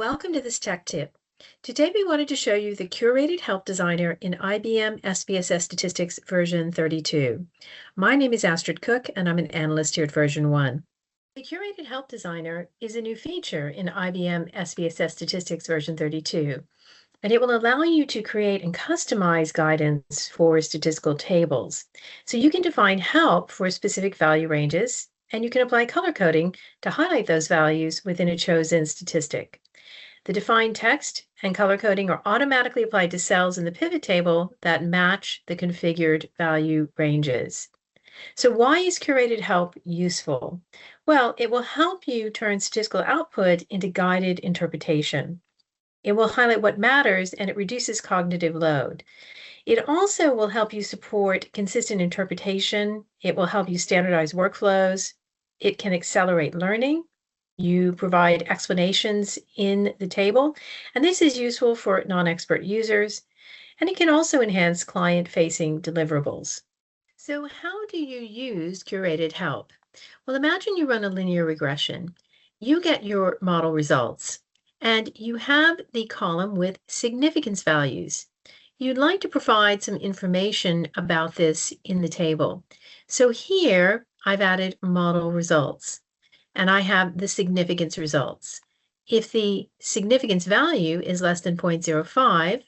Welcome to this tech tip. Today we wanted to show you the Curated Help Designer in IBM SPSS Statistics version 32. My name is Astrid Cook and I'm an analyst here at version 1. The Curated Help Designer is a new feature in IBM SPSS Statistics version 32, and it will allow you to create and customize guidance for statistical tables. So you can define help for specific value ranges, and you can apply color coding to highlight those values within a chosen statistic. The defined text and color coding are automatically applied to cells in the pivot table that match the configured value ranges. So why is curated help useful? Well, it will help you turn statistical output into guided interpretation. It will highlight what matters and it reduces cognitive load. It also will help you support consistent interpretation. It will help you standardize workflows. It can accelerate learning. You provide explanations in the table, and this is useful for non-expert users, and it can also enhance client-facing deliverables. So how do you use curated help? Well, imagine you run a linear regression. You get your model results, and you have the column with significance values. You'd like to provide some information about this in the table. So here, I've added model results, and I have the significance results. If the significance value is less than 0.05,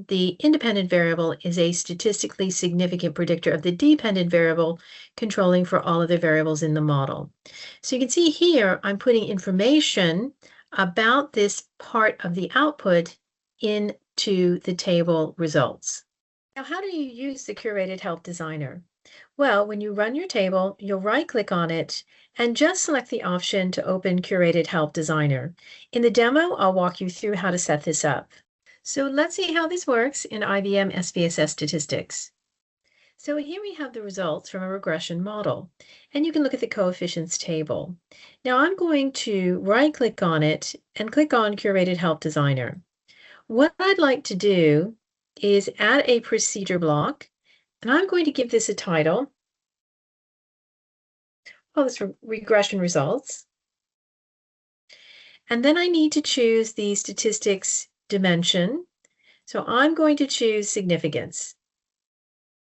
the independent variable is a statistically significant predictor of the dependent variable controlling for all of the variables in the model. So you can see here, I'm putting information about this part of the output into the table results. Now, how do you use the Curated Help Designer? Well, when you run your table, you'll right-click on it and just select the option to open Curated Help Designer. In the demo, I'll walk you through how to set this up. So let's see how this works in IBM SPSS Statistics. So here we have the results from a regression model, and you can look at the coefficients table. Now I'm going to right-click on it and click on Curated Help Designer. What I'd like to do is add a procedure block, and I'm going to give this a title. Call this regression results. And then I need to choose the statistics dimension. So I'm going to choose significance,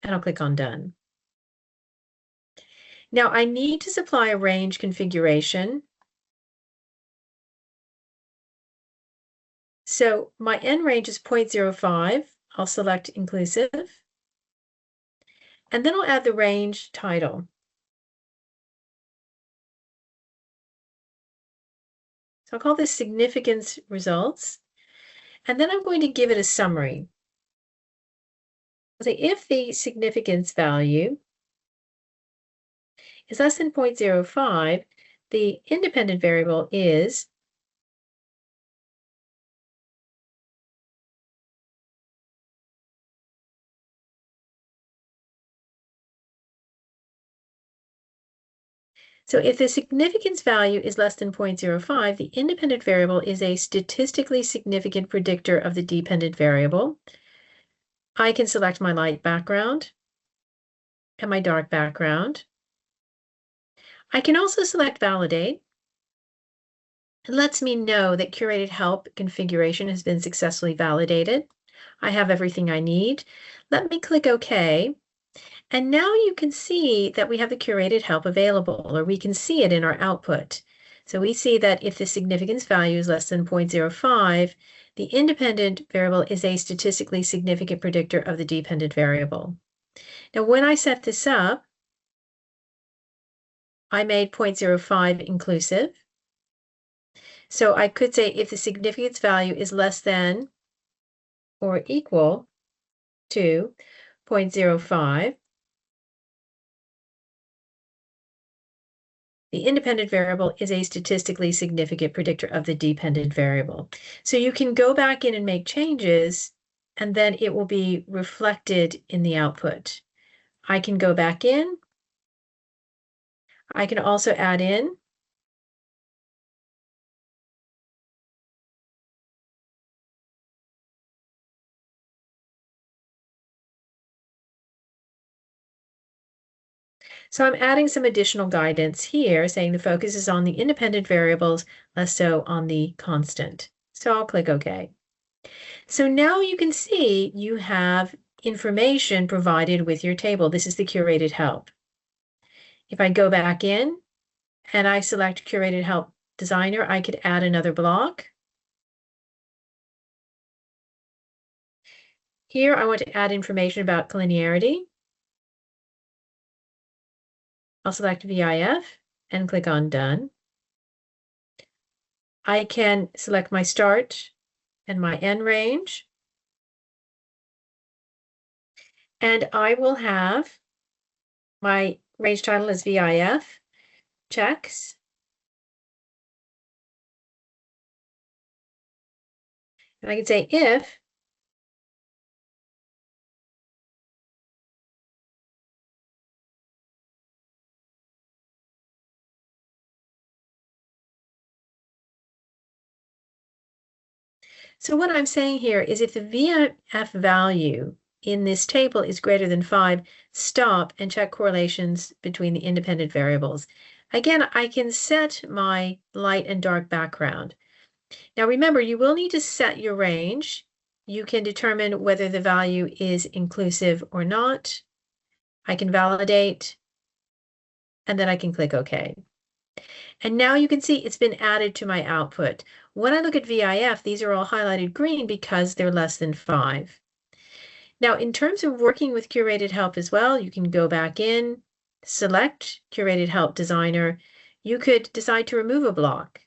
and I'll click on Done. Now I need to supply a range configuration. So my N range is 0.05. I'll select inclusive. And then I'll add the range title. So I'll call this significance results. And then I'm going to give it a summary. I'll say if the significance value is less than 0.05, the independent variable is So if the significance value is less than 0.05, the independent variable is a statistically significant predictor of the dependent variable. I can select my light background and my dark background. I can also select validate. It lets me know that curated help configuration has been successfully validated. I have everything I need. Let me click OK. And now you can see that we have the curated help available, or we can see it in our output. So we see that if the significance value is less than 0.05, the independent variable is a statistically significant predictor of the dependent variable. Now, when I set this up, I made 0.05 inclusive. So I could say if the significance value is less than or equal to 0.05, the independent variable is a statistically significant predictor of the dependent variable. So you can go back in and make changes, and then it will be reflected in the output. I can go back in. I can also add in So I'm adding some additional guidance here, saying the focus is on the independent variables, less so on the constant. So So I'll click OK. So now you can see you have information provided with your table. This is the curated help. If I go back in and I select Curated Help Designer, I could add another block. Here, I want to add information about collinearity. I'll select VIF and click on Done. I can select my start and my end range. And I will have my range title as VIF, checks. And I can say if So what I'm saying here is if the VIF value in this table is greater than 5, stop and check correlations between the independent variables. Again, I can set my light and dark background. Now remember, you will need to set your range. You can determine whether the value is inclusive or not. I can validate, and then I can click OK. And now you can see it's been added to my output. When I look at VIF, these are all highlighted green because they're less than 5. Now, in terms of working with Curated Help as well, you can go back in, select Curated Help Designer. You could decide to remove a block.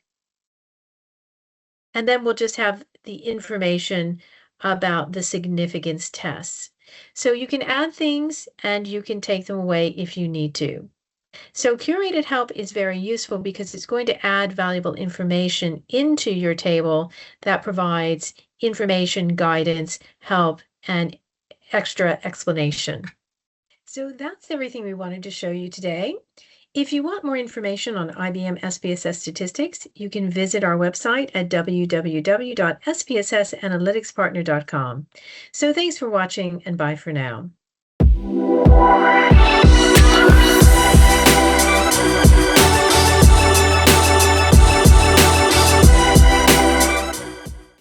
And then we'll just have the information about the significance tests. So you can add things and you can take them away if you need to. So Curated Help is very useful because it's going to add valuable information into your table that provides information, guidance, help, and extra explanation. So that's everything we wanted to show you today. If you want more information on IBM SPSS Statistics, you can visit our website at www.spssanalyticspartner.com. So thanks for watching and bye for now.